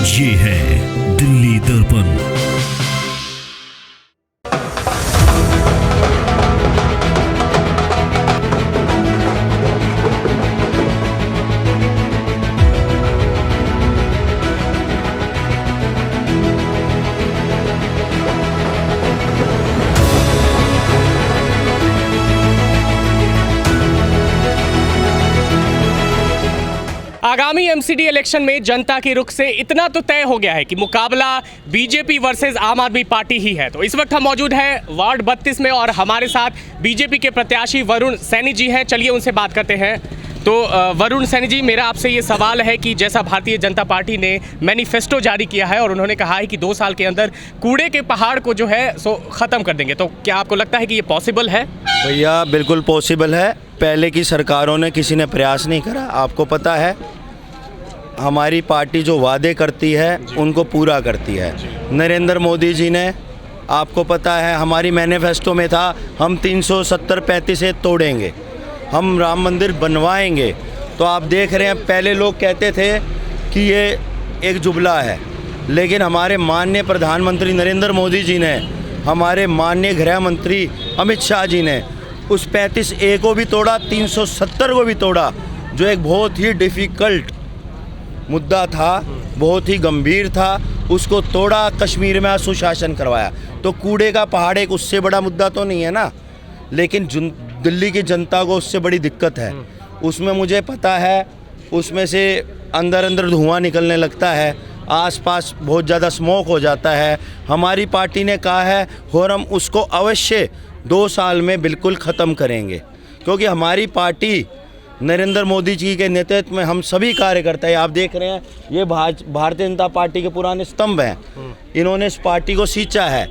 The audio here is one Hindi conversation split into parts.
ये है दिल्ली दर्पण। आगामी एमसीडी इलेक्शन में जनता के रुख से इतना तो तय हो गया है कि मुकाबला बीजेपी वर्सेस आम आदमी पार्टी ही है। तो इस वक्त हम मौजूद हैं वार्ड 32 में और हमारे साथ बीजेपी के प्रत्याशी वरुण सैनी जी हैं। चलिए उनसे बात करते हैं। तो वरुण सैनी जी, मेरा आपसे ये सवाल है कि जैसा भारतीय जनता पार्टी ने मैनिफेस्टो जारी किया है और उन्होंने कहा है कि 2 साल के अंदर कूड़े के पहाड़ को जो है सो ख़त्म कर देंगे, तो क्या आपको लगता है कि ये पॉसिबल है? भैया बिल्कुल पॉसिबल है। पहले की सरकारों ने किसी ने प्रयास नहीं करा। आपको पता है हमारी पार्टी जो वादे करती है उनको पूरा करती है। नरेंद्र मोदी जी ने, आपको पता है हमारी मैनिफेस्टो में था हम 370-35 तोड़ेंगे, हम राम मंदिर बनवाएंगे। तो आप देख रहे हैं पहले लोग कहते थे कि ये एक जुमला है, लेकिन हमारे माननीय प्रधानमंत्री नरेंद्र मोदी जी ने, हमारे माननीय गृह मंत्री अमित शाह जी ने उस 35A को भी तोड़ा, 370 को भी तोड़ा, जो एक बहुत ही डिफ़िकल्ट मुद्दा था, बहुत ही गंभीर था। उसको तोड़ा, कश्मीर में सुशासन करवाया। तो कूड़े का पहाड़ एक उससे बड़ा मुद्दा तो नहीं है ना, लेकिन दिल्ली की जनता को उससे बड़ी दिक्कत है। उसमें मुझे पता है उसमें से अंदर अंदर धुआं निकलने लगता है, आसपास बहुत ज़्यादा स्मोक हो जाता है। हमारी पार्टी ने कहा है और हम उसको अवश्य 2 साल में बिल्कुल ख़त्म करेंगे, क्योंकि हमारी पार्टी नरेंद्र मोदी जी के नेतृत्व में हम सभी कार्यकर्ता हैं। आप देख रहे हैं ये भारतीय जनता पार्टी के पुराने स्तंभ हैं। इन्होंने इस पार्टी को सींचा है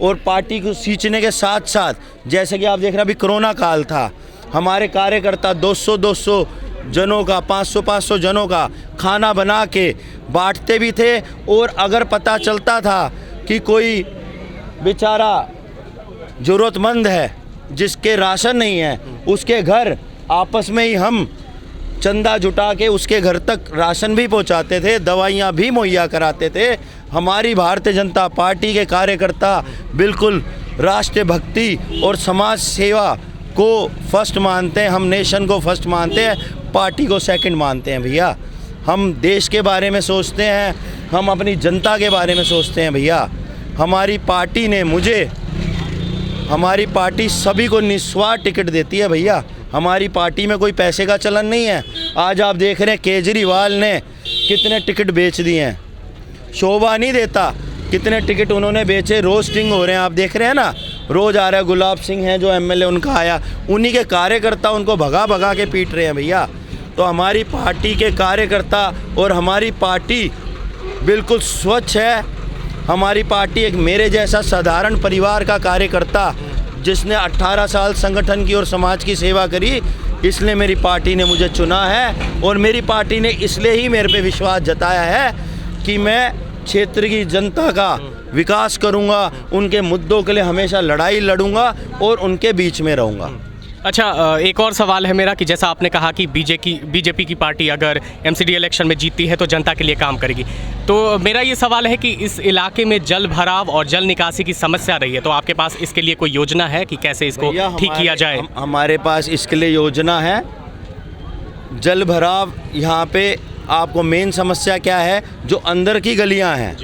और पार्टी को सींचने के साथ साथ जैसे कि आप देख रहे हैं अभी कोरोना काल था, हमारे कार्यकर्ता 200-200 जनों का, 500-500 जनों का खाना बना के बांटते भी थे। और अगर पता चलता था कि कोई बेचारा ज़रूरतमंद है जिसके राशन नहीं है, उसके घर आपस में ही हम चंदा जुटा के उसके घर तक राशन भी पहुंचाते थे, दवाइयां भी मुहैया कराते थे। हमारी भारतीय जनता पार्टी के कार्यकर्ता बिल्कुल राष्ट्र भक्ति और समाज सेवा को फर्स्ट मानते हैं। हम नेशन को फर्स्ट मानते हैं, पार्टी को सेकंड मानते हैं। भैया हम देश के बारे में सोचते हैं, हम अपनी जनता के बारे में सोचते हैं। भैया हमारी पार्टी ने हमारी पार्टी सभी को निस्वार्थ टिकट देती है। भैया हमारी पार्टी में कोई पैसे का चलन नहीं है। आज आप देख रहे हैं केजरीवाल ने कितने टिकट बेच दिए हैं, शोभा नहीं देता कितने टिकट उन्होंने बेचे। रोस्टिंग हो रहे हैं, आप देख रहे हैं ना, रोज़ आ रहा है। गुलाब सिंह हैं जो MLA, उनका आया, उन्हीं के कार्यकर्ता उनको भगा भगा के पीट रहे हैं। भैया तो हमारी पार्टी के कार्यकर्ता और हमारी पार्टी बिल्कुल स्वच्छ है। हमारी पार्टी एक मेरे जैसा साधारण परिवार का कार्यकर्ता जिसने 18 साल संगठन की और समाज की सेवा करी, इसलिए मेरी पार्टी ने मुझे चुना है। और मेरी पार्टी ने इसलिए ही मेरे पे विश्वास जताया है कि मैं क्षेत्र की जनता का विकास करूंगा, उनके मुद्दों के लिए हमेशा लड़ाई लड़ूंगा और उनके बीच में रहूंगा। अच्छा, एक और सवाल है मेरा कि जैसा आपने कहा कि बीजेपी की पार्टी अगर एमसीडी इलेक्शन में जीतती है तो जनता के लिए काम करेगी, तो मेरा ये सवाल है कि इस इलाके में जल भराव और जल निकासी की समस्या रही है, तो आपके पास इसके लिए कोई योजना है कि कैसे इसको ठीक किया जाए? हमारे पास इसके लिए योजना है। जल भराव यहाँ पे आपको मेन समस्या क्या है, जो अंदर की गलियाँ हैं,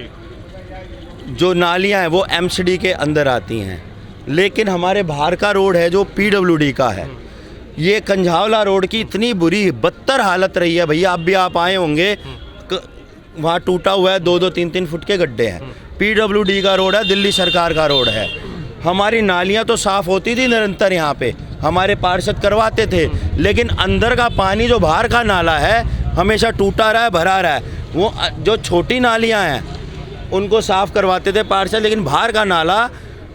जो नालियाँ हैं वो एमसीडी के अंदर आती हैं। लेकिन हमारे बाहर का रोड है जो PWD का है, ये कंझावला रोड की इतनी बुरी बदतर हालत रही है। भैया अब भी आप आए होंगे, वहाँ टूटा हुआ है, 2-2, 3-3 फुट के गड्ढे हैं। PWD का रोड है, दिल्ली सरकार का रोड है। हमारी नालियाँ तो साफ़ होती थी निरंतर, यहाँ पे हमारे पार्षद करवाते थे, लेकिन अंदर का पानी जो बाहर का नाला है हमेशा टूटा रहा है, भरा रहा है। वो जो छोटी नालियाँ हैं उनको साफ़ करवाते थे पार्षद, लेकिन बाहर का नाला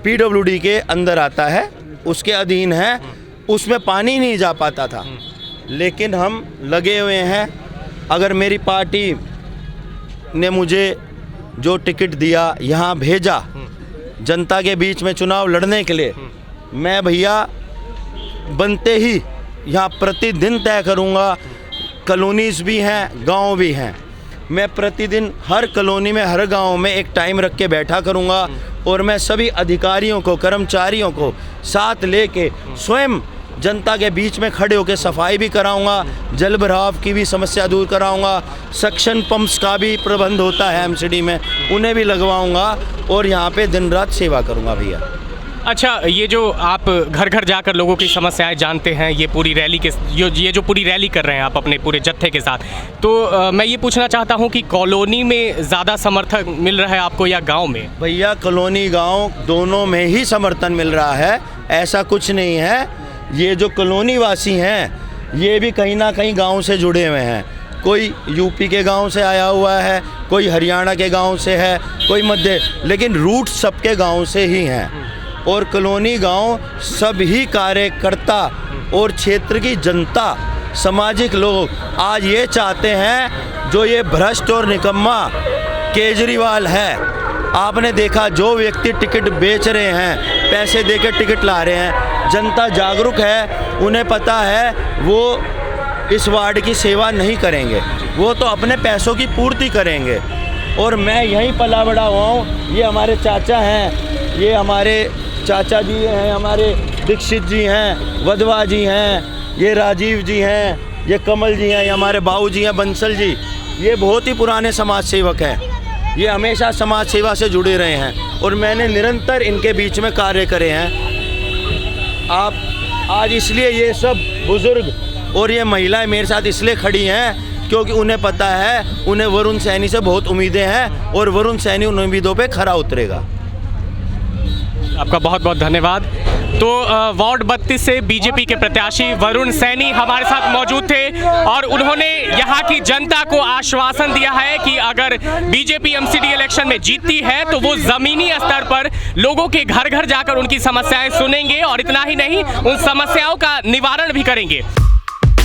PWD के अंदर आता है, उसके अधीन है, उसमें पानी नहीं जा पाता था। लेकिन हम लगे हुए हैं। अगर मेरी पार्टी ने मुझे जो टिकट दिया, यहाँ भेजा जनता के बीच में चुनाव लड़ने के लिए, मैं भैया बनते ही यहाँ प्रतिदिन तय करूँगा। कॉलोनीज़ भी हैं, गांव भी हैं। मैं प्रतिदिन हर कॉलोनी में, हर गांव में एक टाइम रख के बैठा करूंगा और मैं सभी अधिकारियों को, कर्मचारियों को साथ लेके स्वयं जनता के बीच में खड़े होकर सफाई भी कराऊंगा, जल भराव की भी समस्या दूर कराऊंगा, सक्शन पंप्स का भी प्रबंध होता है एमसीडी में, उन्हें भी लगवाऊंगा और यहाँ पे दिन रात सेवा करूंगा भैया। अच्छा, ये जो आप घर घर जाकर लोगों की समस्याएं जानते हैं, ये पूरी रैली के ये जो पूरी रैली कर रहे हैं आप अपने पूरे जत्थे के साथ, तो मैं ये पूछना चाहता हूं कि कॉलोनी में ज़्यादा समर्थन मिल रहा है आपको या गांव में? भैया कॉलोनी गांव दोनों में ही समर्थन मिल रहा है, ऐसा कुछ नहीं है। ये जो कॉलोनी वासी हैं ये भी कहीं ना कहीं गांव से जुड़े हुए हैं, कोई यूपी के गांव से आया हुआ है, कोई हरियाणा के गांव से है, कोई मध्य, लेकिन रूट सबके गांव से ही हैं। और कॉलोनी गांव सभी कार्यकर्ता और क्षेत्र की जनता, सामाजिक लोग आज ये चाहते हैं, जो ये भ्रष्ट और निकम्मा केजरीवाल है, आपने देखा जो व्यक्ति टिकट बेच रहे हैं, पैसे देकर टिकट ला रहे हैं, जनता जागरूक है, उन्हें पता है वो इस वार्ड की सेवा नहीं करेंगे, वो तो अपने पैसों की पूर्ति करेंगे। और मैं यहीं पला बड़ा हुआ हूँ, ये हमारे चाचा हैं, ये हमारे चाचा जी हैं, हमारे दीक्षित जी हैं, वधवा जी हैं, ये राजीव जी हैं, ये कमल जी हैं, ये हमारे बाऊ जी हैं, बंसल जी, ये बहुत ही पुराने समाज सेवक हैं, ये हमेशा समाज सेवा से जुड़े रहे हैं और मैंने निरंतर इनके बीच में कार्य करे हैं। आप आज इसलिए ये सब बुज़ुर्ग और ये महिलाएं मेरे साथ इसलिए खड़ी हैं क्योंकि उन्हें पता है, उन्हें वरुण सैनी से बहुत उम्मीदें हैं और वरुण सैनी उन उम्मीदों पे खरा उतरेगा। आपका बहुत बहुत धन्यवाद। तो वार्ड 32 से बीजेपी के प्रत्याशी वरुण सैनी हमारे साथ मौजूद थे और उन्होंने यहाँ की जनता को आश्वासन दिया है कि अगर बीजेपी एमसीडी इलेक्शन में जीतती है तो वो जमीनी स्तर पर लोगों के घर घर जाकर उनकी समस्याएं सुनेंगे और इतना ही नहीं, उन समस्याओं का निवारण भी करेंगे।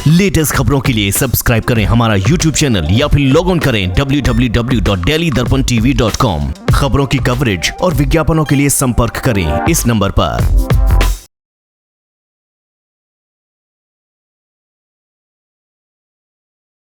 लेटेस्ट खबरों के लिए सब्सक्राइब करें हमारा YouTube चैनल या फिर लॉग इन करें www.delhidarpantv.com। खबरों की कवरेज और विज्ञापनों के लिए संपर्क करें इस नंबर पर।